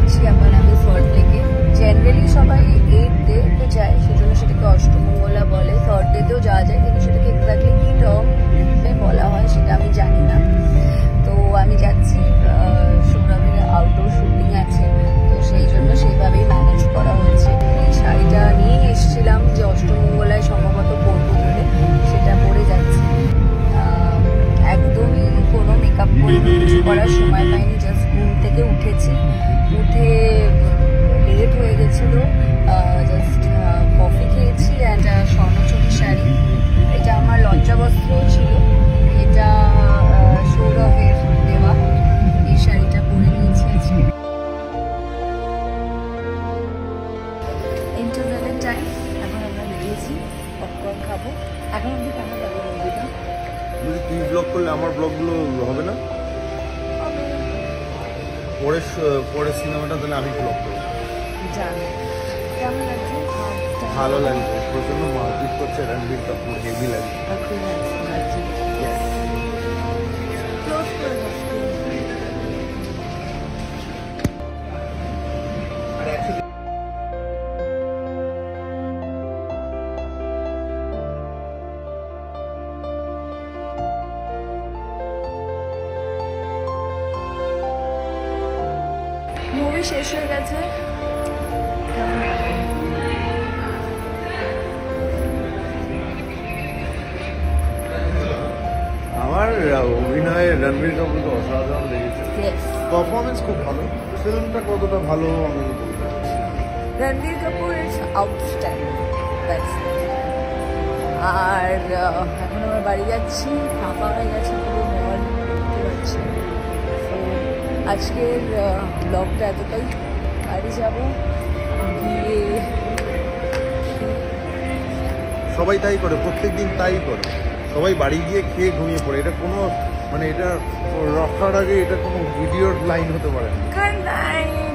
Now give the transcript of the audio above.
যাচ্ছি এখন আমি সল্ট লেকে। জেনারেলি সবাই 8th ডে যায়, সেজন্য সেটাকে অষ্টমঙ্গলা বলে। 3rd ডেতেও যাওয়া যায়, কিন্তু সেটাকে এক্স্যাক্টলি কী টার্মে বলা হয় সেটা আমি জানি না। তো আমি যাচ্ছি, সৌরভের আউটডোর শুটিং আছে, তো সেই জন্য সেইভাবেই ম্যানেজ করা হয়েছে। এই শাড়িটা নিয়েই এসেছিলাম যে অষ্টমঙ্গলায় সম্ভবত পরবো বলে, সেটা পরে যাচ্ছি। একদমই কোনো মেকআপ করিনি, কিছু করার সময় পাইনি, জাস্ট ঘুম থেকে উঠেছি, উঠে লেট হয়ে গেছিলো, জাস্ট কফি খেয়েছি অ্যান্ড স্বর্ণচুরি শাড়ি। এটা আমার লজ্জাবস্ত্র ছিল, এটা সৌরভের দেওয়া, এই শাড়িটা পরে নিয়েছি আজকে। ইন্টারভেলের টাইম, এখন আমরা বেরিয়েছি, পপকর্ন খাবো। এখন অব্দি কেমন যাবে মুভিটা? যদি তুই ব্লগ করলে আমার ব্লগগুলো হবে না? পরের সিনেমাটা তাহলে আমি ব্লগ করবো। কেমন লাগছে? ভালো লাগছে, প্রচন্ড মারপিট করছে রণবীর কাপুর, হেভি লাগছে। মুভি শেষ হয়ে গেছে, আমার অভিনয়ে রণবীর কাপুরকে অসাধারণ লেগেছে, পারফরমেন্স খুব ভালো। ফিল্মটা কতটা ভালো আমি বলতে পারছি। Ranbir Kapoor is outstanding. আর এখন আমরা বাড়ি যাচ্ছি, ফাঁকা হয়ে গেছে পুরো মল, দেখতে পাচ্ছি। তো আজকের ব্লগটা এতটাই, বাড়ি যাবো, গিয়ে সবাই তাই করে, প্রত্যেকদিন তাই করে, সবাই বাড়ি গিয়ে খেয়ে ঘুমিয়ে পড়ে। এটা কোনো মানে এটা রক্ষার আগে এটা কোনো ভিডিওর লাইন হতে পারে না। Good night.